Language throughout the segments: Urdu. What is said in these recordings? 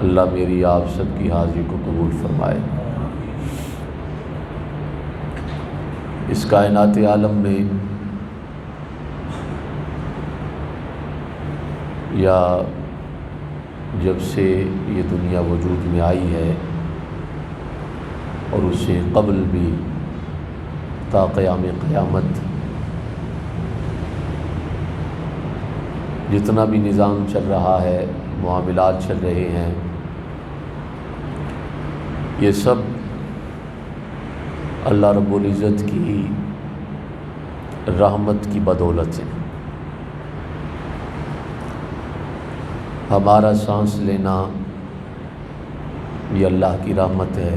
اللہ میری آپ سب کی حاضری کو قبول فرمائے۔ اس کائنات عالم میں یا جب سے یہ دنیا وجود میں آئی ہے اور اس سے قبل بھی تا قیام قیامت جتنا بھی نظام چل رہا ہے، معاملات چل رہے ہیں، یہ سب اللہ رب العزت کی رحمت کی بدولت ہے۔ ہمارا سانس لینا یہ اللہ کی رحمت ہے،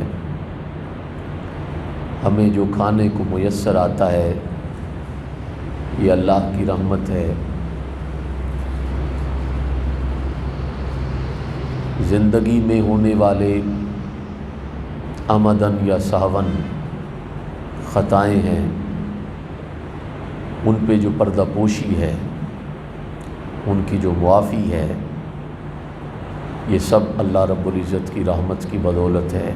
ہمیں جو کھانے کو میسر آتا ہے یہ اللہ کی رحمت ہے، زندگی میں ہونے والے عمدن یا سہون خطائیں ہیں، ان پہ جو پردہ پوشی ہے، ان کی جو معافی ہے، یہ سب اللہ رب العزت کی رحمت کی بدولت ہے۔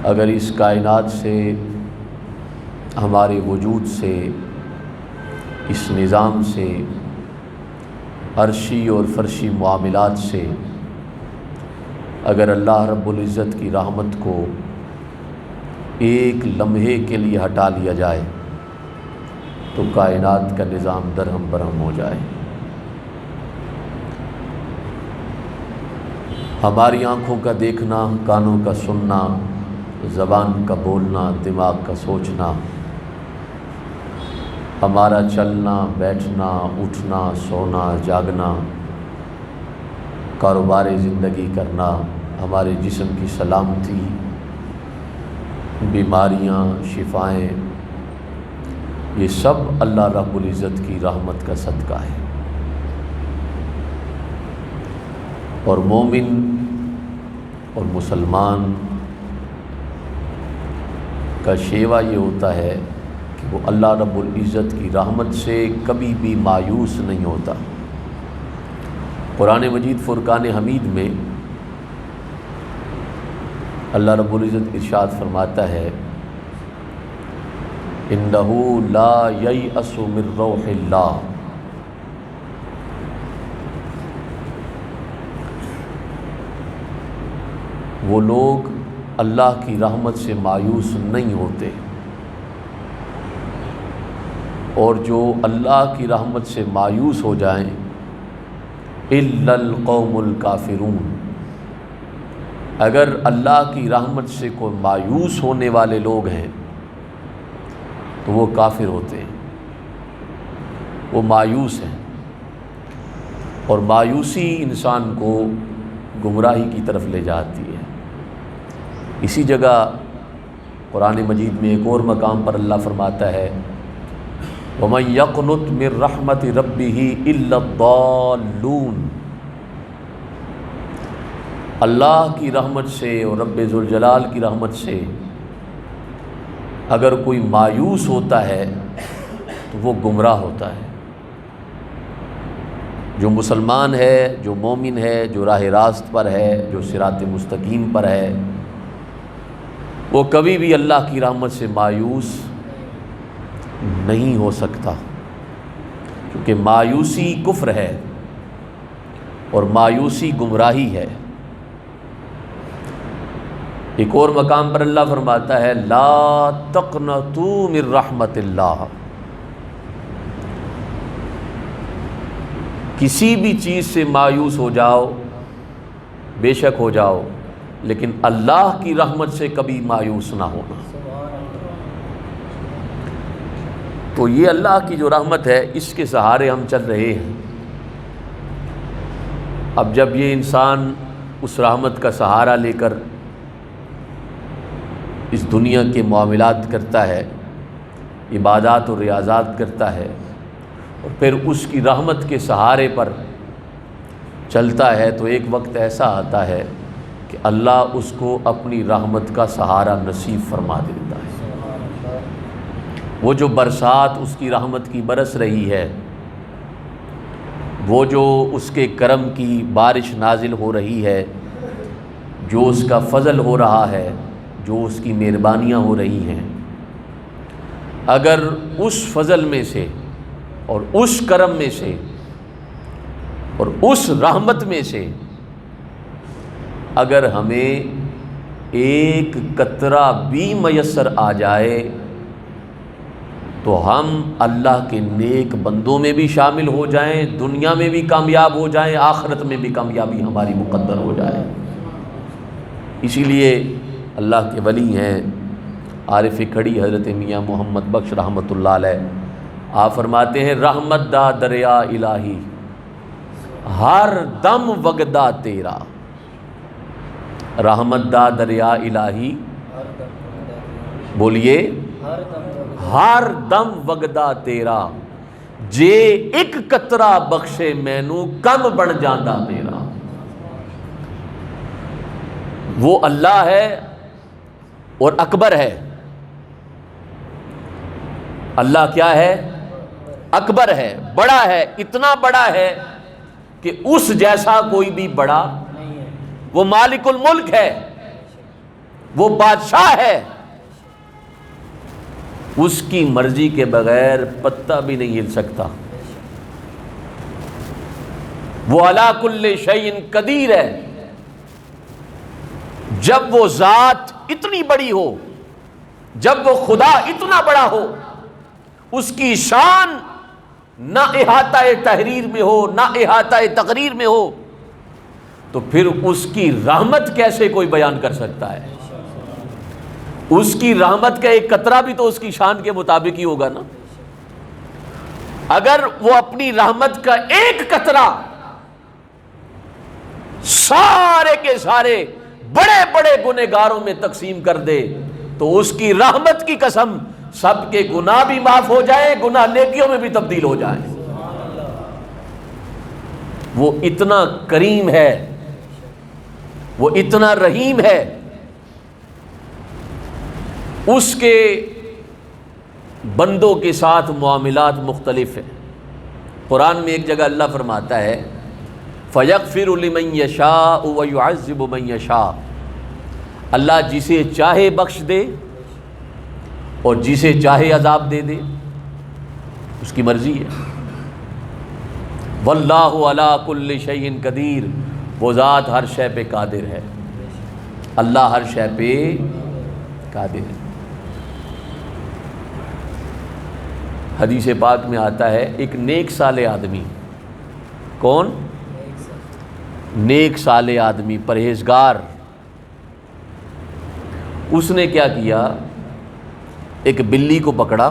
اگر اس کائنات سے، ہمارے وجود سے، اس نظام سے، عرشی اور فرشی معاملات سے اگر اللہ رب العزت کی رحمت کو ایک لمحے کے لیے ہٹا لیا جائے تو کائنات کا نظام درہم برہم ہو جائے۔ ہماری آنکھوں کا دیکھنا، کانوں کا سننا، زبان کا بولنا، دماغ کا سوچنا، ہمارا چلنا، بیٹھنا، اٹھنا، سونا، جاگنا، کاروبار زندگی کرنا، ہمارے جسم کی سلامتی، بیماریاں، شفائیں، یہ سب اللہ رب العزت کی رحمت کا صدقہ ہے۔ اور مومن اور مسلمان کا شیوا یہ ہوتا ہے کہ وہ اللہ رب العزت کی رحمت سے کبھی بھی مایوس نہیں ہوتا۔ قرآن مجید فرقان حمید میں اللہ رب العزت ارشاد فرماتا ہے اِنَّهُ لَا يَيْأَسُ مِن رَّوْحِ اللَّهِ، وہ لوگ اللہ کی رحمت سے مایوس نہیں ہوتے، اور جو اللہ کی رحمت سے مایوس ہو جائیں إِلَّا الْقَوْمُ الْكَافِرُونَ، اگر اللہ کی رحمت سے کوئی مایوس ہونے والے لوگ ہیں تو وہ کافر ہوتے ہیں، وہ مایوس ہیں، اور مایوسی انسان کو گمراہی کی طرف لے جاتی ہے۔ اسی جگہ قرآن مجید میں ایک اور مقام پر اللہ فرماتا ہے وَمَن يَقْنُطْ مِن رَحْمَةِ رَبِّهِ إِلَّا الضَّالُّونَ، اللہ کی رحمت سے اور رب ذوالجلال کی رحمت سے اگر کوئی مایوس ہوتا ہے تو وہ گمراہ ہوتا ہے۔ جو مسلمان ہے، جو مومن ہے، جو راہ راست پر ہے، جو صراط مستقیم پر ہے، وہ کبھی بھی اللہ کی رحمت سے مایوس نہیں ہو سکتا، کیونکہ مایوسی کفر ہے اور مایوسی گمراہی ہے۔ ایک اور مقام پر اللہ فرماتا ہے لا تقنطوا من رحمت اللہ، کسی بھی چیز سے مایوس ہو جاؤ، بے شک ہو جاؤ، لیکن اللہ کی رحمت سے کبھی مایوس نہ ہونا۔ تو یہ اللہ کی جو رحمت ہے اس کے سہارے ہم چل رہے ہیں۔ اب جب یہ انسان اس رحمت کا سہارا لے کر اس دنیا کے معاملات کرتا ہے، عبادات و ریاضات کرتا ہے، اور پھر اس کی رحمت کے سہارے پر چلتا ہے، تو ایک وقت ایسا آتا ہے کہ اللہ اس کو اپنی رحمت کا سہارا نصیب فرما دیتا ہے۔ وہ جو برسات اس کی رحمت کی برس رہی ہے، وہ جو اس کے کرم کی بارش نازل ہو رہی ہے، جو اس کا فضل ہو رہا ہے، جو اس کی مہربانیاں ہو رہی ہیں، اگر اس فضل میں سے اور اس کرم میں سے اور اس رحمت میں سے اگر ہمیں ایک قطرہ بھی میسر آ جائے تو ہم اللہ کے نیک بندوں میں بھی شامل ہو جائیں، دنیا میں بھی کامیاب ہو جائیں، آخرت میں بھی کامیابی ہماری مقدر ہو جائے۔ اسی لیے اللہ کے ولی ہیں عارف کھڑی حضرت میاں محمد بخش رحمۃ اللہ علیہ، آپ فرماتے ہیں رحمت دا دریا الہی ہر دم وگدا تیرا، رحمت دا دریا الہی بولیے ہر دم وگدا تیرا، جے ایک قطرہ بخشے مینوں کم بن جاندا میرا۔ وہ اللہ ہے اور اکبر ہے۔ اللہ کیا ہے؟ اکبر ہے، بڑا ہے، اتنا بڑا ہے کہ اس جیسا کوئی بھی بڑا، وہ مالک الملک ہے، وہ بادشاہ ہے، اس کی مرضی کے بغیر پتہ بھی نہیں ہل سکتا، وہ علی کل شیء قدیر ہے۔ جب وہ ذات اتنی بڑی ہو، جب وہ خدا اتنا بڑا ہو، اس کی شان نہ احاطہ تحریر میں ہو نہ احاطہ تقریر میں ہو، تو پھر اس کی رحمت کیسے کوئی بیان کر سکتا ہے؟ اس کی رحمت کا ایک قطرہ بھی تو اس کی شان کے مطابق ہی ہوگا نا۔ اگر وہ اپنی رحمت کا ایک قطرہ سارے کے سارے بڑے بڑے گنہگاروں میں تقسیم کر دے تو اس کی رحمت کی قسم سب کے گناہ بھی معاف ہو جائیں، گناہ نیکیوں میں بھی تبدیل ہو جائیں۔ وہ اتنا کریم ہے، وہ اتنا رحیم ہے، اس کے بندوں کے ساتھ معاملات مختلف ہیں۔ قرآن میں ایک جگہ اللہ فرماتا ہے فَيَغْفِرُ لِمَن يَشَاءُ وَيُعَذِّبُ مَن يَشَاءُ، اللہ جسے چاہے بخش دے اور جسے چاہے عذاب دے دے، اس کی مرضی ہے۔ وَاللَّهُ عَلَىٰ كُلِّ شَيْءٍ قدیر، وہ ذات ہر شے پہ قادر ہے، اللہ ہر شے پہ قادر ہے۔ حدیث پاک میں آتا ہے ایک نیک صالح آدمی، کون؟ نیک صالح آدمی، پرہیزگار، اس نے کیا کیا؟ ایک بلی کو پکڑا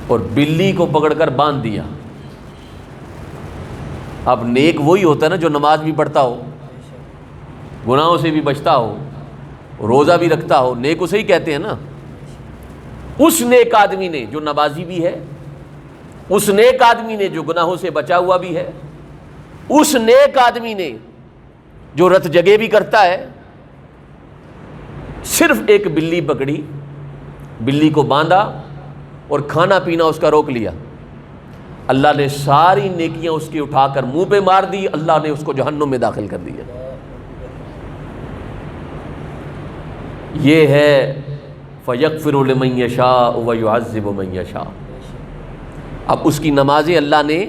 اور بلی کو پکڑ کر باندھ دیا۔ اب نیک وہی ہوتا ہے نا جو نماز بھی پڑھتا ہو، گناہوں سے بھی بچتا ہو، روزہ بھی رکھتا ہو، نیک اسے ہی کہتے ہیں نا۔ اس نیک آدمی نے جو نمازی بھی ہے، اس نیک آدمی نے جو گناہوں سے بچا ہوا بھی ہے، اس نیک آدمی نے جو رت جگہ بھی کرتا ہے، صرف ایک بلی پکڑی، بلی کو باندھا اور کھانا پینا اس کا روک لیا، اللہ نے ساری نیکیاں اس کی اٹھا کر منہ پہ مار دی، اللہ نے اس کو جہنم میں داخل کر دیا۔ یہ ہے فَيَغْفِرُ لِمَن يَشَاءُ وَيُعَذِّبُ مَن يَشَاءُ۔ اب اس کی نمازیں اللہ نے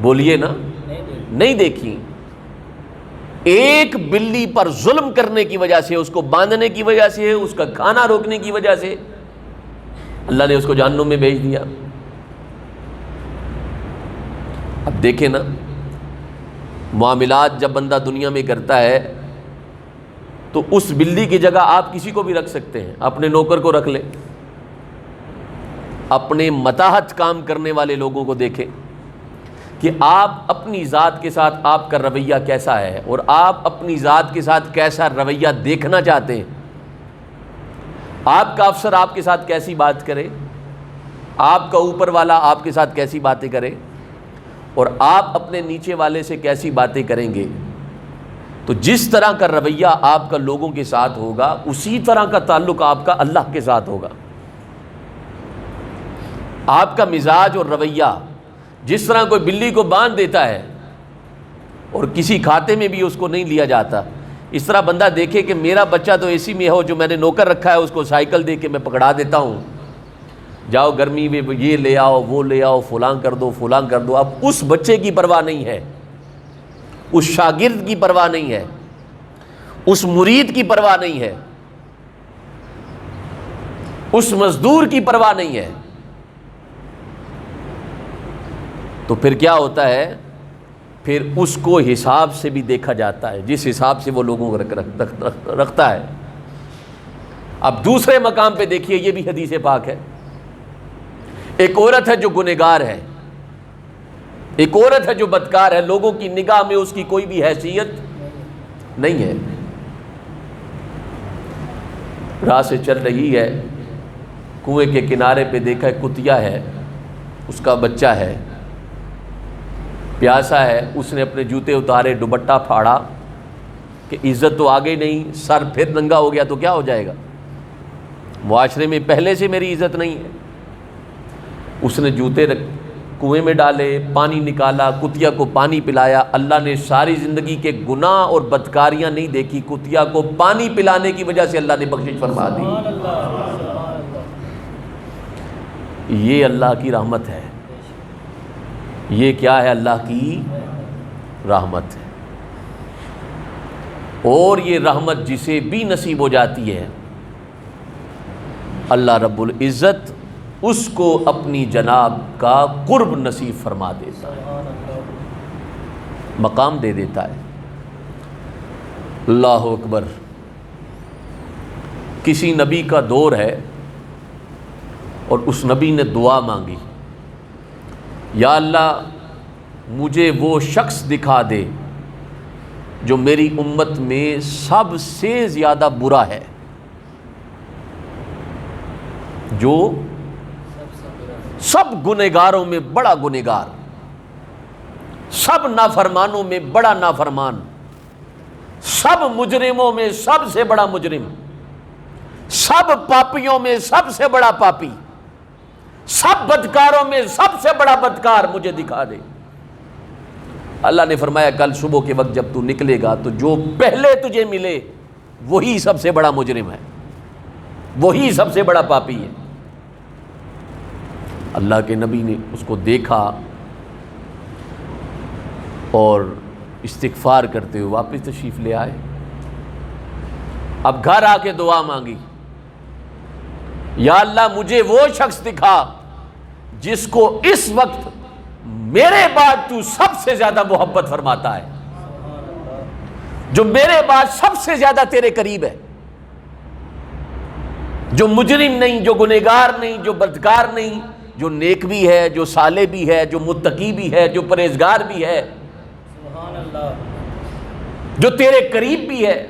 بولیے نا نہیں دیکھی، ایک بلی پر ظلم کرنے کی وجہ سے، اس کو باندھنے کی وجہ سے، اس کا کھانا روکنے کی وجہ سے اللہ نے اس کو جہنم میں بھیج دیا۔ اب دیکھیں نا، معاملات جب بندہ دنیا میں کرتا ہے تو اس بلی کی جگہ آپ کسی کو بھی رکھ سکتے ہیں، اپنے نوکر کو رکھ لیں، اپنے متاحت کام کرنے والے لوگوں کو دیکھیں کہ آپ اپنی ذات کے ساتھ آپ کا رویہ کیسا ہے اور آپ اپنی ذات کے ساتھ کیسا رویہ دیکھنا چاہتے ہیں۔ آپ کا افسر آپ کے ساتھ کیسی بات کرے، آپ کا اوپر والا آپ کے ساتھ کیسی باتیں کرے، اور آپ اپنے نیچے والے سے کیسی باتیں کریں گے، تو جس طرح کا رویہ آپ کا لوگوں کے ساتھ ہوگا اسی طرح کا تعلق آپ کا اللہ کے ساتھ ہوگا۔ آپ کا مزاج اور رویہ جس طرح کوئی بلی کو باندھ دیتا ہے اور کسی کھاتے میں بھی اس کو نہیں لیا جاتا، اس طرح بندہ دیکھے کہ میرا بچہ تو اے سی میں ہو، جو میں نے نوکر رکھا ہے اس کو سائیکل دے کے میں پکڑا دیتا ہوں، جاؤ گرمی میں یہ لے آؤ وہ لے آؤ، فلاں کر دو فلاں کر دو، اب اس بچے کی پرواہ نہیں ہے، اس شاگرد کی پرواہ نہیں ہے، اس مرید کی پرواہ نہیں ہے، اس مزدور کی پرواہ نہیں ہے۔ تو پھر کیا ہوتا ہے؟ پھر اس کو حساب سے بھی دیکھا جاتا ہے، جس حساب سے وہ لوگوں کو رکھتا ہے۔ اب دوسرے مقام پہ دیکھیے، یہ بھی حدیث پاک ہے، ایک عورت ہے جو گنہگار ہے، ایک عورت ہے جو بدکار ہے، لوگوں کی نگاہ میں اس کی کوئی بھی حیثیت نہیں ہے، راہ سے چل رہی ہے، کنویں کے کنارے پہ دیکھا ہے کتیا ہے، اس کا بچہ ہے، پیاسا ہے، اس نے اپنے جوتے اتارے، دوپٹہ پھاڑا کہ عزت تو آگے نہیں، سر پھر ننگا ہو گیا تو کیا ہو جائے گا، معاشرے میں پہلے سے میری عزت نہیں ہے۔ اس نے جوتے کنویں میں ڈالے، پانی نکالا، کتیا کو پانی پلایا، اللہ نے ساری زندگی کے گناہ اور بدکاریاں نہیں دیکھی، کتیا کو پانی پلانے کی وجہ سے اللہ نے بخشش فرما دی۔ یہ اللہ کی رحمت ہے، یہ کیا ہے؟ اللہ کی رحمت ہے۔ اور یہ رحمت جسے بھی نصیب ہو جاتی ہے، اللہ رب العزت اس کو اپنی جناب کا قرب نصیب فرما دیتا ہے، مقام دے دیتا ہے۔ اللہ اکبر۔ کسی نبی کا دور ہے اور اس نبی نے دعا مانگی، یا اللہ مجھے وہ شخص دکھا دے جو میری امت میں سب سے زیادہ برا ہے، جو سب گنہگاروں میں بڑا گنہگار، سب نافرمانوں میں بڑا نافرمان، سب مجرموں میں سب سے بڑا مجرم، سب پاپیوں میں سب سے بڑا پاپی، سب بدکاروں میں سب سے بڑا بدکار مجھے دکھا دے۔ اللہ نے فرمایا کل صبح کے وقت جب تو نکلے گا تو جو پہلے تجھے ملے وہی سب سے بڑا مجرم ہے، وہی سب سے بڑا پاپی ہے۔ اللہ کے نبی نے اس کو دیکھا اور استغفار کرتے ہوئے واپس تشریف لے آئے۔ اب گھر آ کے دعا مانگی، یا اللہ مجھے وہ شخص دکھا جس کو اس وقت میرے بعد تو سب سے زیادہ محبت فرماتا ہے، جو میرے بعد سب سے زیادہ تیرے قریب ہے، جو مجرم نہیں، جو گنہگار نہیں، جو بدکار نہیں، جو نیک بھی ہے، جو صالح بھی ہے، جو متقی بھی ہے، جو پرہیزگار بھی ہے، جو تیرے قریب بھی ہے۔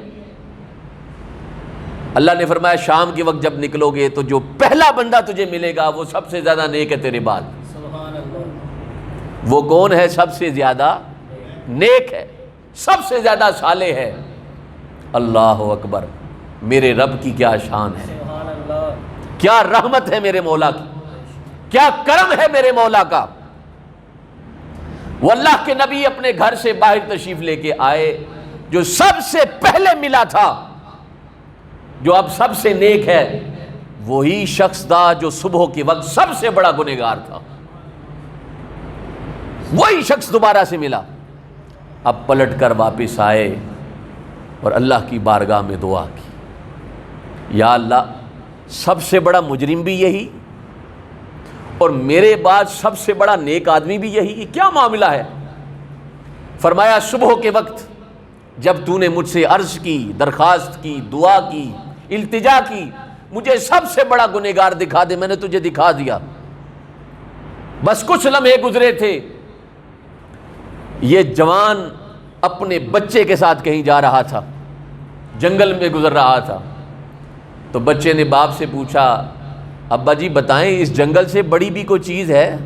اللہ نے فرمایا شام کے وقت جب نکلو گے تو جو پہلا بندہ تجھے ملے گا وہ سب سے زیادہ نیک ہے تیرے بعد۔ وہ کون ہے؟ سب سے زیادہ نیک ہے، سب سے زیادہ صالح ہے۔ اللہ اکبر، میرے رب کی کیا شان ہے، کیا رحمت ہے میرے مولا کی، کیا کرم ہے میرے مولا کا۔ وہ اللہ کے نبی اپنے گھر سے باہر تشریف لے کے آئے، جو سب سے پہلے ملا تھا، جو اب سب سے نیک ہے، وہی شخص تھا جو صبح کے وقت سب سے بڑا گنہگار تھا، وہی شخص دوبارہ سے ملا۔ اب پلٹ کر واپس آئے اور اللہ کی بارگاہ میں دعا کی، یا اللہ سب سے بڑا مجرم بھی یہی اور میرے بعد سب سے بڑا نیک آدمی بھی یہی، یہ کیا معاملہ ہے؟ فرمایا صبح کے وقت جب تو نے مجھ سے عرض کی، درخواست کی، دعا کی، التجا کی، مجھے سب سے بڑا گنہگار دکھا دے، میں نے تجھے دکھا دیا۔ بس کچھ لمحے گزرے تھے، یہ جوان اپنے بچے کے ساتھ کہیں جا رہا تھا، جنگل میں گزر رہا تھا، تو بچے نے باپ سے پوچھا ابا جی بتائیں اس جنگل سے بڑی بھی کوئی چیز ہے؟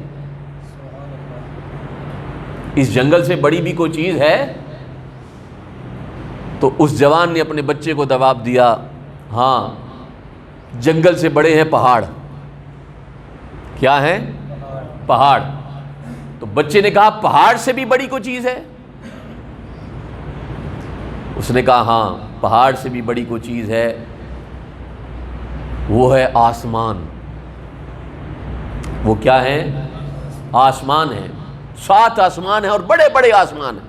اس جنگل سے بڑی بھی کوئی چیز ہے؟ تو اس جوان نے اپنے بچے کو جواب دیا، ہاں جنگل سے بڑے ہیں پہاڑ۔ کیا ہیں؟ پہاڑ۔ تو بچے نے کہا پہاڑ سے بھی بڑی کوئی چیز ہے؟ اس نے کہا ہاں پہاڑ سے بھی بڑی کوئی چیز ہے، وہ ہے آسمان۔ وہ کیا ہے؟ آسمان ہے، 7 آسمان ہیں اور بڑے بڑے آسمان ہیں۔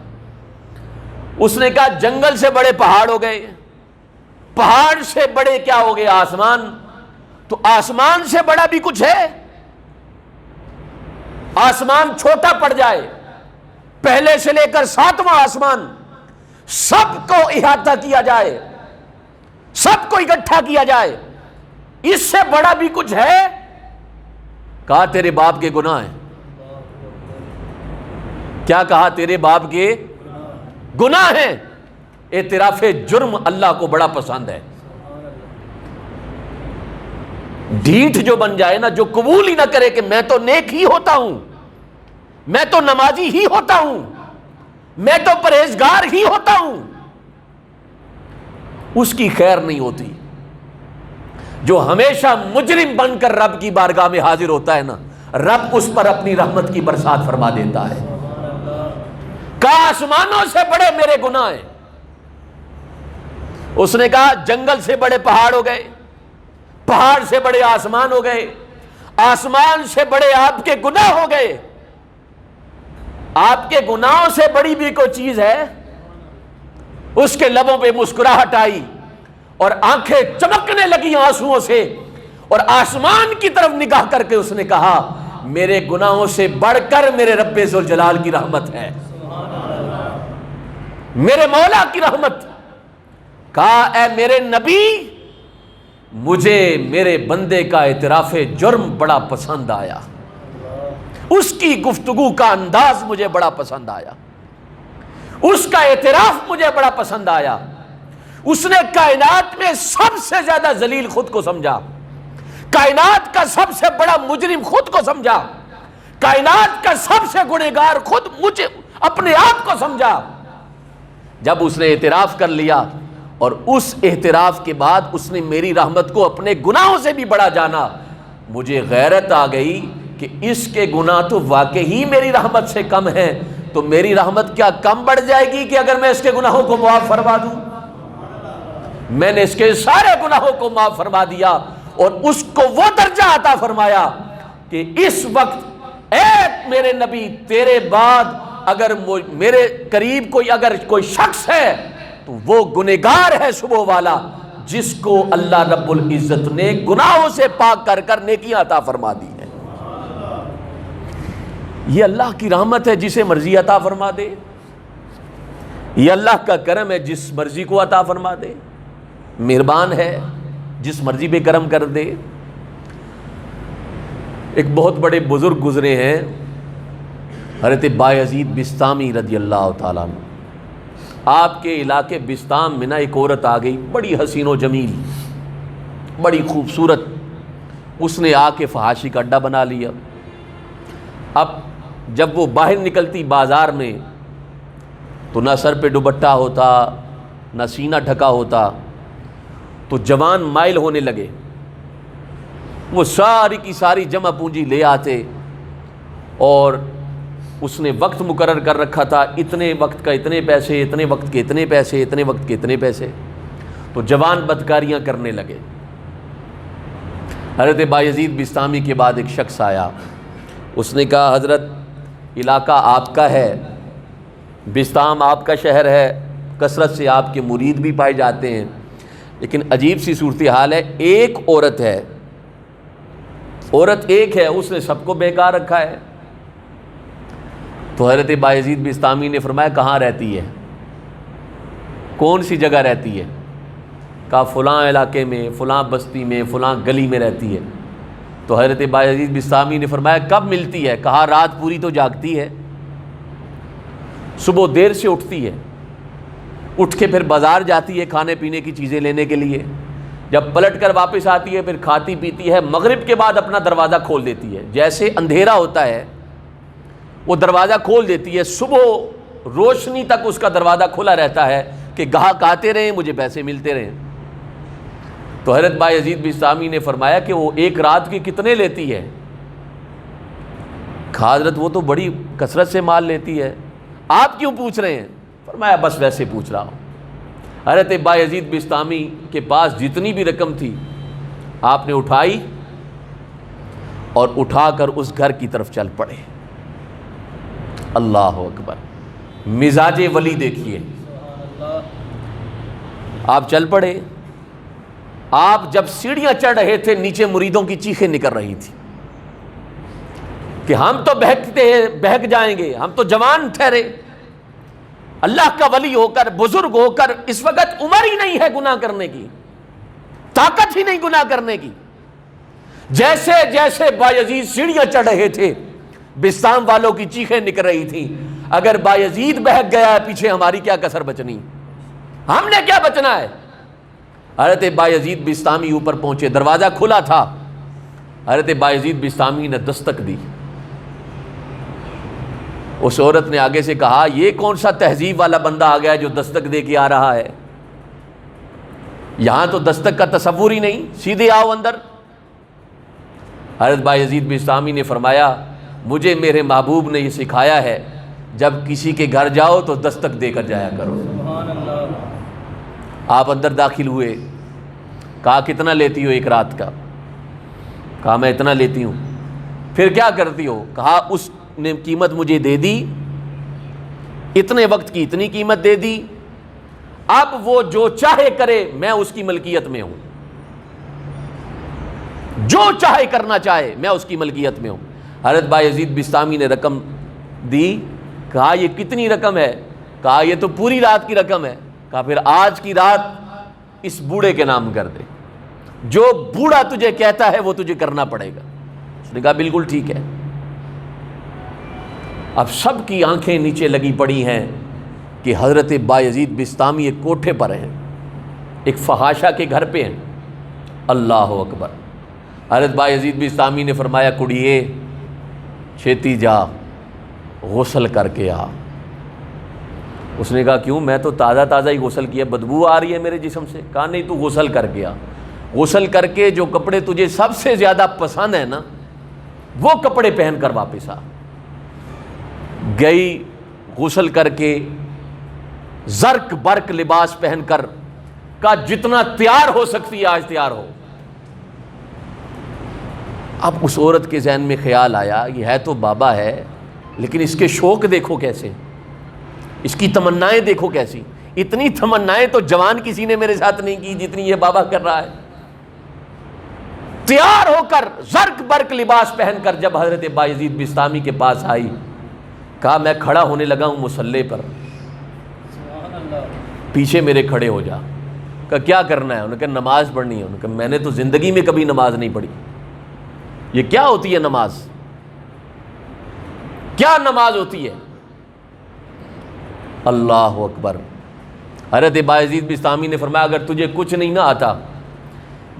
اس نے کہا جنگل سے بڑے پہاڑ ہو گئے، پہاڑ سے بڑے کیا ہو گئے؟ آسمان۔ تو آسمان سے بڑا بھی کچھ ہے؟ آسمان چھوٹا پڑ جائے، پہلے سے لے کر 7واں آسمان سب کو احاطہ کیا جائے، سب کو اکٹھا کیا جائے، اس سے بڑا بھی کچھ ہے؟ کہا تیرے باپ کے گناہ ہیں۔ کیا کہا؟ تیرے باپ کے گناہ ہیں۔ اعتراف جرم اللہ کو بڑا پسند ہے۔ ڈھیٹ جو بن جائے نا، جو قبول ہی نہ کرے کہ میں تو نیک ہی ہوتا ہوں، میں تو نمازی ہی ہوتا ہوں، میں تو پرہیزگار ہی ہوتا ہوں، اس کی خیر نہیں ہوتی۔ جو ہمیشہ مجرم بن کر رب کی بارگاہ میں حاضر ہوتا ہے نا، رب اس پر اپنی رحمت کی برسات فرما دیتا ہے۔ کہا آسمانوں سے بڑے میرے گناہ ہیں۔ اس نے کہا جنگل سے بڑے پہاڑ ہو گئے، پہاڑ سے بڑے آسمان ہو گئے، آسمان سے بڑے آپ کے گناہ ہو گئے۔ آپ کے گناہوں سے بڑی بھی کوئی چیز ہے؟ اس کے لبوں پہ مسکراہٹ آئی اور آنکھیں چمکنے لگی آنسوؤں سے، اور آسمان کی طرف نگاہ کر کے اس نے کہا میرے گناہوں سے بڑھ کر میرے رب ذوالجلال کی رحمت ہے، میرے مولا کی رحمت۔ کہا اے میرے نبی، مجھے میرے بندے کا اعتراف جرم بڑا پسند آیا، اس کی گفتگو کا انداز مجھے بڑا پسند آیا، اس کا اعتراف مجھے بڑا پسند آیا۔ اس نے کائنات میں سب سے زیادہ ذلیل خود کو سمجھا، کائنات کا سب سے بڑا مجرم خود کو سمجھا، کائنات کا سب سے گنہگار خود مجھے اپنے آپ کو سمجھا۔ جب اس نے اعتراف کر لیا اور اس اعتراف کے بعد اس نے میری رحمت کو اپنے گناہوں سے بھی بڑا جانا، مجھے غیرت آ گئی کہ اس کے گناہ تو واقعی میری رحمت سے کم ہیں، تو میری رحمت کیا کم بڑھ جائے گی کہ اگر میں اس کے گناہوں کو معاف فرما دوں؟ میں نے اس کے سارے گناہوں کو معاف فرما دیا اور اس کو وہ درجہ عطا فرمایا کہ اس وقت اے میرے نبی تیرے بعد اگر میرے قریب کوئی شخص ہے تو وہ گنہگار ہے صبح والا، جس کو اللہ رب العزت نے گناہوں سے پاک کر کر نیکیاں عطا فرما دی ہے۔ یہ اللہ کی رحمت ہے، جسے مرضی عطا فرما دے، یہ اللہ کا کرم ہے، جس مرضی کو عطا فرما دے، مہربان ہے جس مرضی پہ کرم کر دے۔ ایک بہت بڑے بزرگ گزرے ہیں، حضرت بایزید بسطامی رضی اللہ تعالیٰ عنہ۔ آپ کے علاقے بسطام میں نا ایک عورت آ گئی، بڑی حسین و جمیل، بڑی خوبصورت۔ اس نے آ کے فحاشی کا اڈا بنا لیا۔ اب جب وہ باہر نکلتی بازار میں تو نہ سر پہ دوپٹہ ہوتا نہ سینہ ڈھکا ہوتا، تو جوان مائل ہونے لگے، وہ ساری کی ساری جمع پونجی لے آتے، اور اس نے وقت مقرر کر رکھا تھا، اتنے وقت کا اتنے پیسے، اتنے وقت کے اتنے پیسے، اتنے وقت کے اتنے پیسے۔ تو جوان بدکاریاں کرنے لگے۔ حضرت بایزید بسطامی کے بعد ایک شخص آیا، اس نے کہا حضرت علاقہ آپ کا ہے، بسطام آپ کا شہر ہے، کثرت سے آپ کے مرید بھی پائے جاتے ہیں، لیکن عجیب سی صورتحال ہے، ایک عورت ہے، عورت ایک ہے، اس نے سب کو بہکا رکھا ہے۔ تو حضرت بایزید بسطامی نے فرمایا کہاں رہتی ہے، کون سی جگہ رہتی ہے؟ کہا فلاں علاقے میں، فلاں بستی میں، فلاں گلی میں رہتی ہے۔ تو حضرت بایزید بسطامی نے فرمایا کب ملتی ہے؟ کہا رات پوری تو جاگتی ہے، صبح دیر سے اٹھتی ہے، اٹھ کے پھر بازار جاتی ہے کھانے پینے کی چیزیں لینے کے لیے، جب پلٹ کر واپس آتی ہے پھر کھاتی پیتی ہے، مغرب کے بعد اپنا دروازہ کھول دیتی ہے، جیسے اندھیرا ہوتا ہے وہ دروازہ کھول دیتی ہے، صبح روشنی تک اس کا دروازہ کھلا رہتا ہے کہ گاہک آتے رہیں مجھے پیسے ملتے رہیں۔ تو حضرت بایزید بسطامی نے فرمایا کہ وہ ایک رات کی کتنے لیتی ہے؟ کہا حضرت وہ تو بڑی کثرت سے مال لیتی ہے، آپ کیوں پوچھ رہے ہیں؟ فرمایا بس ویسے پوچھ رہا ہوں۔ حضرت بایزید بسطامی کے پاس جتنی بھی رقم تھی آپ نے اٹھائی اور اٹھا کر اس گھر کی طرف چل پڑے۔ اللہ اکبر، مزاج ولی دیکھیے۔ آپ چل پڑے، آپ جب سیڑھیاں چڑھ رہے تھے نیچے مریدوں کی چیخیں نکل رہی تھی کہ ہم تو بہک جائیں گے، ہم تو جوان ٹھہرے، اللہ کا ولی ہو کر، بزرگ ہو کر، اس وقت عمر ہی نہیں ہے گناہ کرنے کی، طاقت ہی نہیں گناہ کرنے کی۔ جیسے جیسے بایزید سیڑھیاں چڑھ رہے تھے بسطام والوں کی چیخیں نکل رہی تھی، اگر بایزید بہک گیا ہے پیچھے ہماری کیا کسر بچنی، ہم نے کیا بچنا ہے۔ حضرت بایزید بسطامی اوپر پہنچے، دروازہ کھلا تھا، حضرت بایزید بسطامی نے دستک دی۔ اس عورت نے آگے سے کہا یہ کون سا تہذیب والا بندہ آ گیا جو دستک دے کے آ رہا ہے، یہاں تو دستک کا تصور ہی نہیں، سیدھے آؤ اندر۔ حضرت بایزید بسطامی نے فرمایا مجھے میرے محبوب نے یہ سکھایا ہے جب کسی کے گھر جاؤ تو دستک دے کر جایا کرو۔ آپ اندر داخل ہوئے، کہا کتنا لیتی ہو ایک رات کا؟ کہا میں اتنا لیتی ہوں۔ پھر کیا کرتی ہو؟ کہا اس نے قیمت مجھے دے دی، اتنے وقت کی اتنی قیمت دے دی، اب وہ جو چاہے کرے، میں اس کی ملکیت میں ہوں، جو چاہے کرنا چاہے میں اس کی ملکیت میں ہوں۔ حضرت بایزید بسطامی نے رقم دی، کہا یہ کتنی رقم ہے؟ کہا یہ تو پوری رات کی رقم ہے۔ کہا پھر آج کی رات اس بوڑھے کے نام کر دے، جو بوڑھا تجھے کہتا ہے وہ تجھے کرنا پڑے گا۔ اس نے کہا بالکل ٹھیک ہے۔ اب سب کی آنکھیں نیچے لگی پڑی ہیں کہ حضرت بایزید بسطامی ایک کوٹھے پر ہیں، ایک فحاشہ کے گھر پہ ہیں۔ اللہ اکبر۔ حضرت بایزید بسطامی نے فرمایا کڑیے چھیتی جا غسل کر کے آ۔ اس نے کہا کیوں؟ میں تو تازہ تازہ ہی غسل کیا، بدبو آ رہی ہے میرے جسم سے۔ کہا نہیں تو غسل کر کے آ، غسل کر کے جو کپڑے تجھے سب سے زیادہ پسند ہیں نا وہ کپڑے پہن کر واپس آ۔ گئی، غسل کر کے زرق برق لباس پہن کر، کا جتنا تیار ہو سکتی ہے آج تیار ہو۔ اب اس عورت کے ذہن میں خیال آیا یہ ہے تو بابا ہے لیکن اس کے شوق دیکھو کیسے، اس کی تمنائیں دیکھو کیسی، اتنی تمنائیں تو جوان کسی نے میرے ساتھ نہیں کی جتنی یہ بابا کر رہا ہے۔ تیار ہو کر زرق برق لباس پہن کر جب حضرت بایزید بسطامی کے پاس آئی، کہا میں کھڑا ہونے لگا ہوں مصلی پر، پیچھے میرے کھڑے ہو جا۔ کہا کیا کرنا ہے؟ انہوں نے کہا نماز پڑھنی ہے۔ انہوں نے کہا میں نے تو زندگی میں کبھی نماز نہیں پڑھی، یہ کیا ہوتی ہے نماز؟ کیا نماز ہوتی ہے؟ اللہ اکبر۔ حضرت بایزید بسطامی نے فرمایا اگر تجھے کچھ نہیں نہ آتا،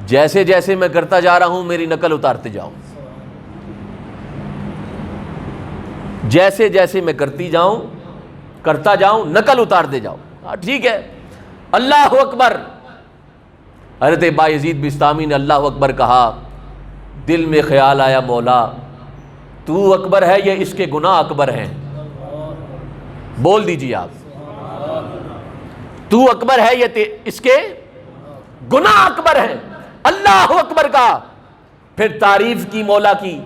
جیسے جیسے میں کرتا جا رہا ہوں میری نقل اتارتے جاؤ، جیسے جیسے میں کرتا جاؤں نقل اتارتے جاؤ۔ ٹھیک ہے، اللہ اکبر۔ حضرت بایزید بسطامی نے اللہ اکبر کہا، دل میں خیال آیا مولا تو اکبر ہے یا اس کے گناہ اکبر ہیں؟ بول دیجیے آپ، تو اکبر ہے یا اس کے گناہ اکبر ہیں؟ اللہ اکبر کہا، پھر تعریف کی مولا کی،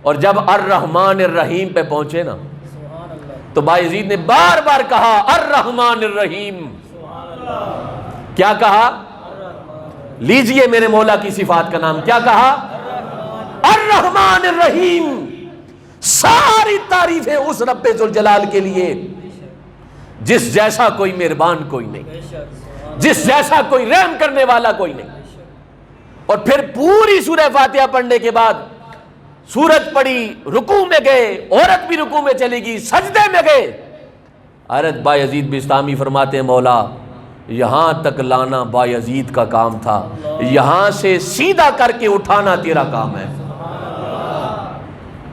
اور جب الرحمن الرحیم پہ پہنچے نا تو بایزید نے بار بار کہا الرحمن الرحیم۔ کیا کہا؟ لیجئے میرے مولا کی صفات کا نام، کیا کہا؟ الرحمن الرحیم۔ ساری تعریفیں اس رب ذوالجلال کے لیے جس جیسا کوئی مہربان کوئی نہیں، جس جیسا کوئی رحم کرنے والا کوئی نہیں۔ اور پھر پوری سورہ فاتحہ پڑھنے کے بعد سورت پڑھی، رکوع میں گئے، عورت بھی رکوع میں چلی گئی، سجدے میں گئے۔ حضرت بایزید بسطامی فرماتے ہیں مولا یہاں تک لانا بایزید کا کام تھا، یہاں سے سیدھا کر کے اٹھانا تیرا کام ہے،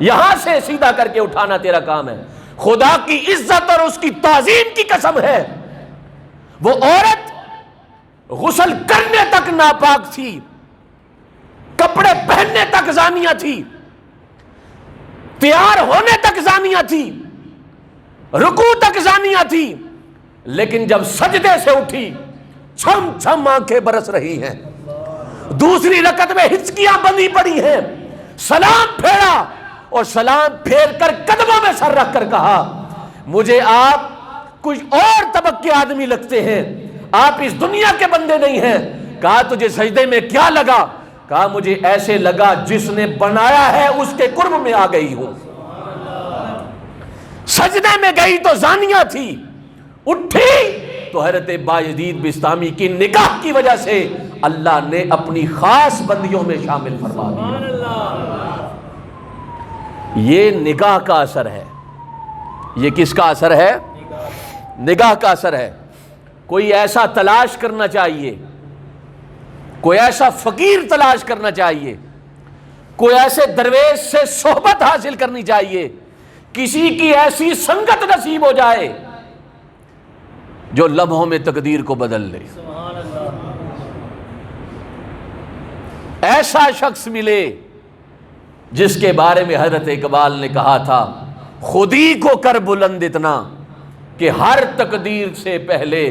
یہاں سے سیدھا کر کے اٹھانا تیرا کام ہے۔ خدا کی عزت اور اس کی تعظیم کی قسم ہے، وہ عورت غسل کرنے تک ناپاک تھی، کپڑے پہننے تک زانیہ تھی، تیار ہونے تک زانیہ تھی، رکوع تک زانیہ تھی، لیکن جب سجدے سے اٹھی چھم چھم آنکھیں برس رہی ہیں، دوسری رکعت میں ہچکیاں بندھی پڑی ہیں، سلام پھیرا اور سلام پھیر کر قدموں میں سر رکھ کر کہا مجھے آپ کچھ اور طبق کے آدمی لگتے ہیں، آپ اس دنیا کے بندے نہیں ہیں۔ کہا تجھے سجدے میں کیا لگا؟ کہا مجھے ایسے لگا جس نے بنایا ہے اس کے قرب میں آ گئی ہوں۔ سجدے میں گئی تو زانیہ تھی، اٹھی تو حضرت بایزید بسطامی کی نگاہ کی وجہ سے اللہ نے اپنی خاص بندیوں میں شامل فرما دیا۔ یہ نگاہ کا اثر ہے۔ یہ کس کا اثر ہے؟ نگاہ کا اثر ہے۔ کوئی ایسا تلاش کرنا چاہیے، کوئی ایسا فقیر تلاش کرنا چاہیے، کوئی ایسے درویش سے صحبت حاصل کرنی چاہیے، کسی کی ایسی سنگت نصیب ہو جائے جو لمحوں میں تقدیر کو بدل لے۔ ایسا شخص ملے جس کے بارے میں حضرت اقبال نے کہا تھا خودی کو کر بلند اتنا کہ ہر تقدیر سے پہلے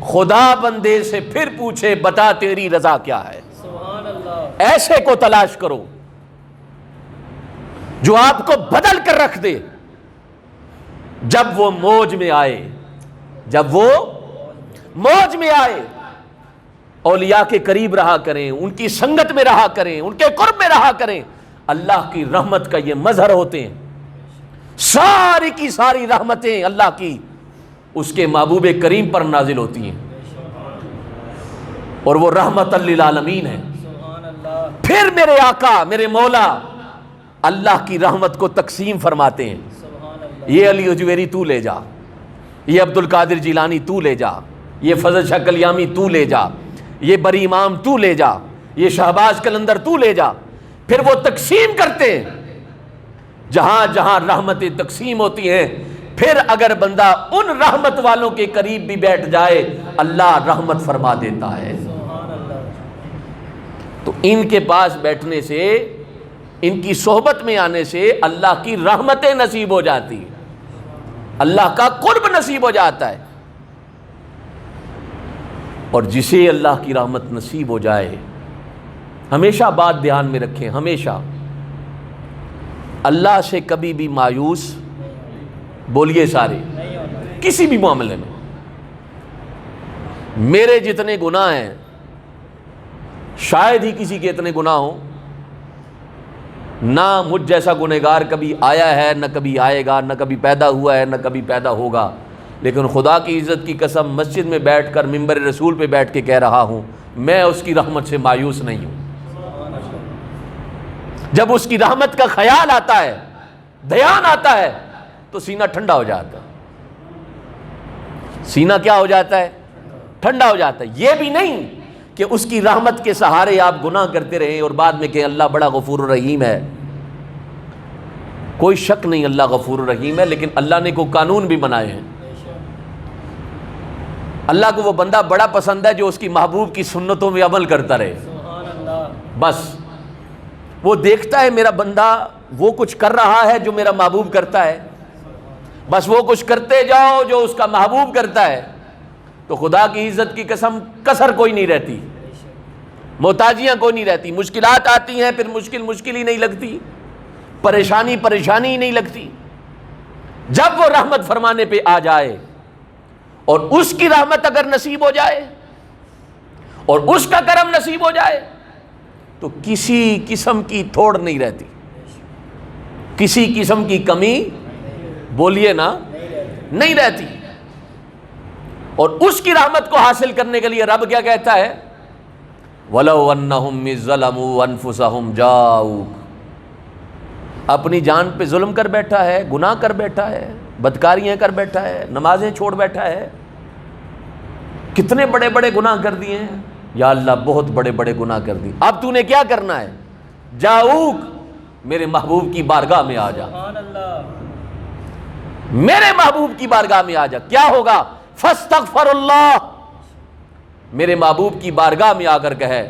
خدا بندے سے پھر پوچھے بتا تیری رضا کیا ہے۔ ایسے کو تلاش کرو جو آپ کو بدل کر رکھ دے جب وہ موج میں آئے، جب وہ موج میں آئے۔ اولیاء کے قریب رہا کریں، ان کی سنگت میں رہا کریں، ان کے قرب میں رہا کریں۔ اللہ کی رحمت کا یہ مظہر ہوتے ہیں۔ ساری کی ساری رحمتیں اللہ کی اس کے محبوب کریم پر نازل ہوتی ہیں، اور وہ رحمت للعالمین ہے۔ پھر میرے آقا میرے مولا اللہ کی رحمت کو تقسیم فرماتے ہیں۔ یہ علی حجویری تو لے جا، یہ عبد القادر جیلانی تو لے جا، یہ فضل شاہ کلیامی تو لے جا، یہ بری امام تو لے جا، یہ شہباز قلندر تو لے جا۔ پھر وہ تقسیم کرتے ہیں، جہاں جہاں رحمتیں تقسیم ہوتی ہیں، پھر اگر بندہ ان رحمت والوں کے قریب بھی بیٹھ جائے اللہ رحمت فرما دیتا ہے۔ تو ان کے پاس بیٹھنے سے، ان کی صحبت میں آنے سے اللہ کی رحمتیں نصیب ہو جاتی ہیں، اللہ کا قرب نصیب ہو جاتا ہے۔ اور جسے اللہ کی رحمت نصیب ہو جائے، ہمیشہ بات دھیان میں رکھیں، ہمیشہ اللہ سے کبھی بھی مایوس بولیے سارے کسی بھی معاملے میں۔ میرے جتنے گناہ ہیں شاید ہی کسی کے اتنے گناہ ہوں، نہ مجھ جیسا گنہگار کبھی آیا ہے، نہ کبھی آئے گا، نہ کبھی پیدا ہوا ہے، نہ کبھی پیدا ہوگا، لیکن خدا کی عزت کی قسم مسجد میں بیٹھ کر ممبر رسول پہ بیٹھ کے کہہ رہا ہوں میں اس کی رحمت سے مایوس نہیں ہوں۔ جب اس کی رحمت کا خیال آتا ہے، دھیان آتا ہے، تو سینہ ٹھنڈا ہو جاتا ہے۔ سینہ کیا ہو جاتا ہے؟ ٹھنڈا ہو جاتا ہے۔ یہ بھی نہیں کہ اس کی رحمت کے سہارے آپ گناہ کرتے رہیں اور بعد میں کہ اللہ بڑا غفور الرحیم ہے۔ کوئی شک نہیں اللہ غفور الرحیم ہے، لیکن اللہ نے کوئی قانون بھی بنائے ہیں۔ اللہ کو وہ بندہ بڑا پسند ہے جو اس کی محبوب کی سنتوں میں عمل کرتا رہے۔ بس وہ دیکھتا ہے میرا بندہ وہ کچھ کر رہا ہے جو میرا محبوب کرتا ہے، بس وہ کچھ کرتے جاؤ جو اس کا محبوب کرتا ہے، تو خدا کی عزت کی قسم کسر کوئی نہیں رہتی، محتاجیاں کوئی نہیں رہتی۔ مشکلات آتی ہیں پھر مشکل ہی نہیں لگتی، پریشانی ہی نہیں لگتی۔ جب وہ رحمت فرمانے پہ آ جائے اور اس کی رحمت اگر نصیب ہو جائے اور اس کا کرم نصیب ہو جائے تو کسی قسم کی تھوڑ نہیں رہتی، کسی قسم کی کمی بولیے نا نہیں رہتی۔ اور اس کی رحمت کو حاصل کرنے کے لیے رب کیا کہتا ہے؟ وَلَوْ أَنَّهُمْ إِذْ ظَلَمُوا أَنفُسَهُمْ جَاءُوكَ، اپنی جان پہ ظلم کر بیٹھا ہے، گناہ کر بیٹھا ہے، بدکاریاں کر بیٹھا ہے، نمازیں چھوڑ بیٹھا ہے، کتنے بڑے بڑے گناہ کر دیے ہیں، یا اللہ بہت بڑے بڑے گناہ کر دیے، اب تو نے کیا کرنا ہے؟ جاؤک، میرے محبوب کی بارگاہ میں آ جا، میرے محبوب کی بارگاہ میں آ جا۔ کیا ہوگا؟ فاستغفر اللہ، میرے محبوب کی بارگاہ میں آ کر کہے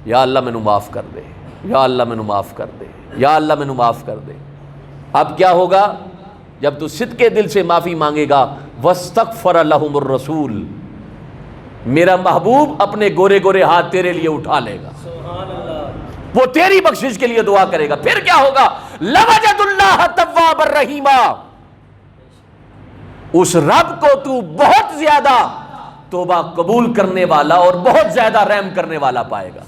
یا اللہ مینوں معاف کر دے، یا اللہ مینوں معاف کر دے، یا اللہ مینوں معاف کر دے۔ اب کیا ہوگا جب تو صدق کے دل سے معافی مانگے گا؟ وَاسْتَغْفَرَ لَهُمُ الرَّسُولُ، میرا محبوب اپنے گورے گورے ہاتھ تیرے لیے اٹھا لے گا، وہ تیری بخشش کے لیے دعا کرے گا۔ پھر کیا ہوگا؟ لَوَجَدُ اللَّهَ تَوَّابًا رَحِيمًا، اس رب کو تو بہت زیادہ توبہ قبول کرنے والا اور بہت زیادہ رحم کرنے والا پائے گا۔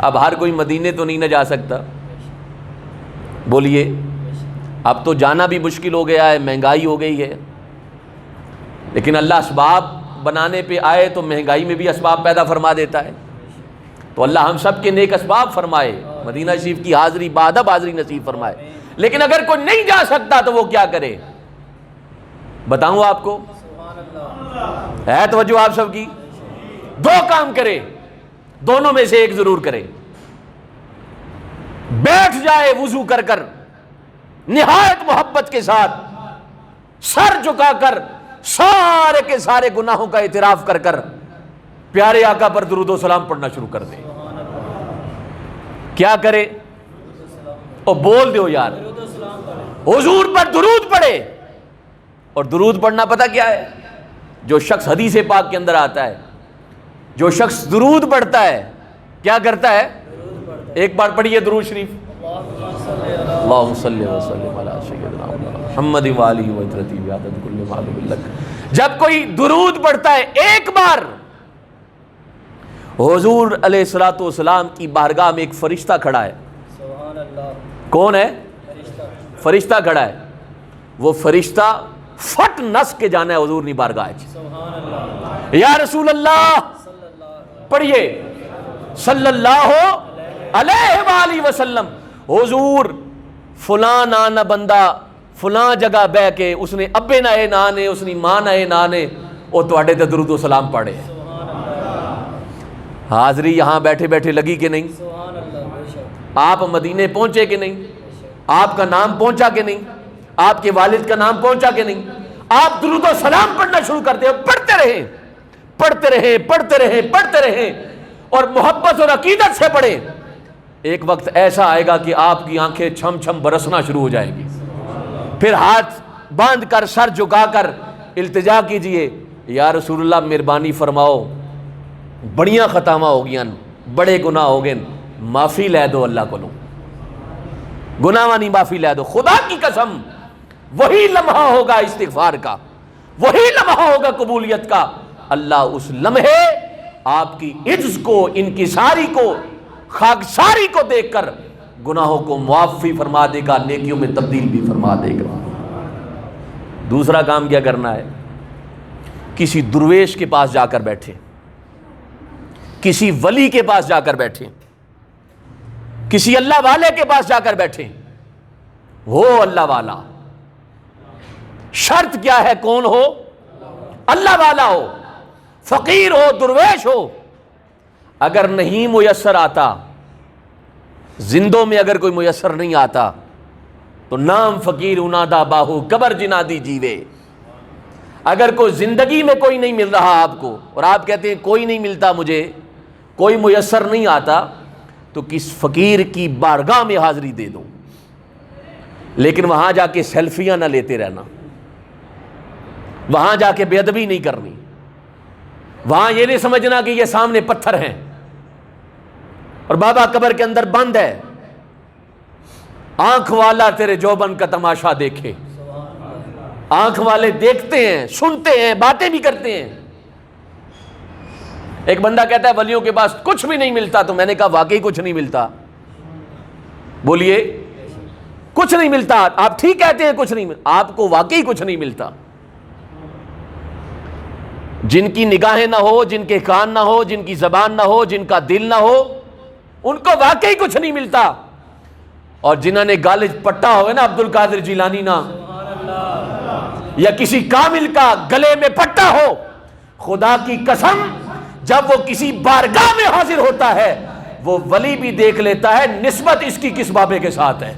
اب ہر کوئی مدینے تو نہیں نہ جا سکتا، بولیے، اب تو جانا بھی مشکل ہو گیا ہے، مہنگائی ہو گئی ہے، لیکن اللہ اسباب بنانے پہ آئے تو مہنگائی میں بھی اسباب پیدا فرما دیتا ہے۔ تو اللہ ہم سب کے نیک اسباب فرمائے، مدینہ شریف کی حاضری بادب حاضری نصیب فرمائے۔ لیکن اگر کوئی نہیں جا سکتا تو وہ کیا کرے؟ بتاؤں آپ کو، ہے توجہ آپ سب کی؟ دو کام کرے، دونوں میں سے ایک ضرور کرے۔ بیٹھ جائے وضو کر کر نہایت محبت کے ساتھ، سر جھکا کر سارے کے سارے گناہوں کا اعتراف کر کر پیارے آقا پر درود و سلام پڑھنا شروع کر دے۔ کیا کرے؟ اور بول دیو یار، حضور پر درود پڑھے۔ اور درود پڑھنا پتہ کیا ہے؟ جو شخص حدیث پاک کے اندر آتا ہے، جو شخص درود پڑھتا ہے کیا کرتا ہے؟ ایک بار پڑھیے درود شریف، اللہم صلی وسلم علی سیدنا محمد وآلہ وعطرتی بعدد کل معلوم لک۔ جب کوئی درود پڑھتا ہے ایک بار، حضور علیہ الصلوۃ والسلام کی بارگاہ میں ایک فرشتہ کھڑا ہے۔ کون ہے؟ فرشتہ کھڑا ہے۔ وہ فرشتہ فٹ نس کے جانا ہے حضور نی بارگاہ، یا رسول اللہ پڑھیے صلی اللہ علیہ وآلہ وسلم، حضور فلاں نہ بندہ فلاں جگہ بہ کے اس نے ابے نہ نانے، اس نے ماں نہ نانے، وہ تواڈے تے درود و سلام پڑھے۔ حاضری یہاں بیٹھے بیٹھے لگی کہ نہیں؟ آپ مدینے پہنچے کہ نہیں؟ آپ کا نام پہنچا کہ نہیں؟ آپ کے والد کا نام پہنچا کہ نہیں؟ آپ درود و سلام پڑھنا شروع کرتے ہیں، پڑھتے رہیں پڑھتے رہیں پڑھتے رہیں پڑھتے رہیں، اور محبت اور عقیدت سے پڑھیں۔ ایک وقت ایسا آئے گا کہ آپ کی آنکھیں چھم چھم برسنا شروع ہو جائیں گی۔ پھر ہاتھ باندھ کر سر جھکا کر التجا کیجئے، یا رسول اللہ مہربانی فرماؤ، بڑیاں خطاواں ہو گیاں، بڑے گناہ ہو گئے، معافی لے دو اللہ کو، گناہ وانی معافی لے دو۔ خدا کی قسم وہی لمحہ ہوگا استغفار کا، وہی لمحہ ہوگا قبولیت کا۔ اللہ اس لمحے آپ کی عجز کو، انکساری کو، خاکساری کو دیکھ کر گناہوں کو معافی فرما دے گا، نیکیوں میں تبدیل بھی فرما دے گا۔ دوسرا کام کیا کرنا ہے؟ کسی درویش کے پاس جا کر بیٹھے، کسی ولی کے پاس جا کر بیٹھے، کسی اللہ والے کے پاس جا کر بیٹھے۔ ہو اللہ والا، شرط کیا ہے؟ کون ہو؟ اللہ والا ہو، فقیر ہو، درویش ہو۔ اگر نہیں میسر آتا، زندوں میں اگر کوئی میسر نہیں آتا تو نام فقیر انادا باہو قبر جنادی جیوے۔ اگر کوئی زندگی میں کوئی نہیں مل رہا آپ کو، اور آپ کہتے ہیں کوئی نہیں ملتا مجھے، کوئی میسر نہیں آتا، تو کس فقیر کی بارگاہ میں حاضری دے دو، لیکن وہاں جا کے سیلفیاں نہ لیتے رہنا، وہاں جا کے بے ادبی نہیں کرنی، وہاں یہ نہیں سمجھنا کہ یہ سامنے پتھر ہیں اور بابا قبر کے اندر بند ہے۔ آنکھ والا تیرے جوبن کا تماشا دیکھے، آنکھ والے دیکھتے ہیں، سنتے ہیں، باتیں بھی کرتے ہیں۔ ایک بندہ کہتا ہے ولیوں کے پاس کچھ بھی نہیں ملتا، تو میں نے کہا واقعی کچھ نہیں ملتا؟ بولیے، کچھ نہیں ملتا؟ آپ ٹھیک کہتے ہیں کچھ نہیں ملتا، آپ کو واقعی کچھ نہیں ملتا۔ جن کی نگاہیں نہ ہو، جن کے کان نہ ہو، جن کی زبان نہ ہو، جن کا دل نہ ہو، ان کو واقعی کچھ نہیں ملتا۔ اور جنہوں نے گالج پٹا ہوئے نا، عبد القادر جیلانی نا، یا کسی کامل کا گلے میں پٹا ہو، خدا کی قسم جب وہ کسی بارگاہ میں حاضر ہوتا ہے، وہ ولی بھی دیکھ لیتا ہے نسبت اس کی کس بابے کے ساتھ ہے۔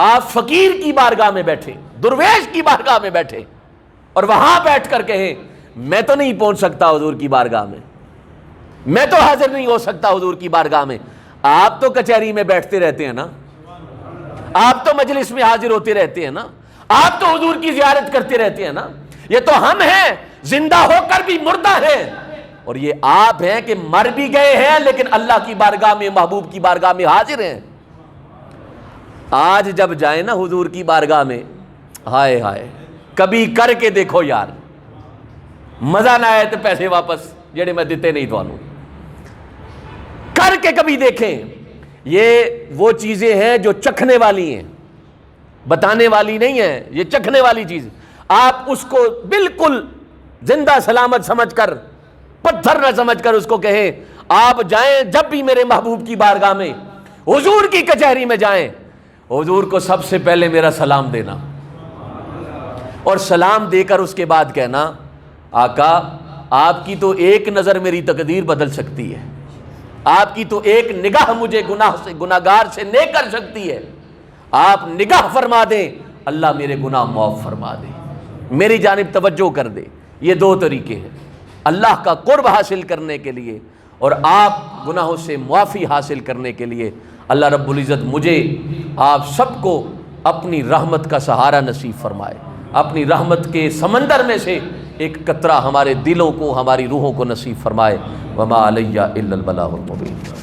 آپ فقیر کی بارگاہ میں بیٹھے، درویش کی بارگاہ میں بیٹھے، اور وہاں بیٹھ کر کہیں میں تو نہیں پہنچ سکتا حضور کی بارگاہ میں، میں تو حاضر نہیں ہو سکتا حضور کی بارگاہ میں، آپ تو کچہری میں بیٹھتے رہتے ہیں نا، آپ تو مجلس میں حاضر ہوتے رہتے ہیں نا، آپ تو حضور کی زیارت کرتے رہتے ہیں نا، یہ تو ہم ہیں زندہ ہو کر بھی مردہ ہیں، اور یہ آپ ہیں کہ مر بھی گئے ہیں لیکن اللہ کی بارگاہ میں، محبوب کی بارگاہ میں حاضر ہیں۔ آج جب جائیں نا حضور کی بارگاہ میں، ہائے ہائے، کبھی کر کے دیکھو یار، مزہ نہ آئے تو پیسے واپس جڑے میں دیتے نہیں تو کر کے کبھی دیکھیں۔ یہ وہ چیزیں ہیں جو چکھنے والی ہیں، بتانے والی نہیں ہیں، یہ چکھنے والی چیز۔ آپ اس کو بالکل زندہ سلامت سمجھ کر، پتھر نہ سمجھ کر اس کو کہیں۔ آپ جائیں جب بھی میرے محبوب کی بارگاہ میں، حضور کی کچہری میں جائیں، حضور کو سب سے پہلے میرا سلام دینا، اور سلام دے کر اس کے بعد کہنا آقا آپ کی تو ایک نظر میری تقدیر بدل سکتی ہے، آپ کی تو ایک نگاہ مجھے گناہگار سے نیک کر سکتی ہے، آپ نگاہ فرما دیں، اللہ میرے گناہ معاف فرما دے، میری جانب توجہ کر دے۔ یہ دو طریقے ہیں اللہ کا قرب حاصل کرنے کے لیے اور آپ گناہوں سے معافی حاصل کرنے کے لیے۔ اللہ رب العزت مجھے آپ سب کو اپنی رحمت کا سہارا نصیب فرمائے، اپنی رحمت کے سمندر میں سے ایک قطرہ ہمارے دلوں کو، ہماری روحوں کو نصیب فرمائے۔ وما علیہ الا البلاغ المبین۔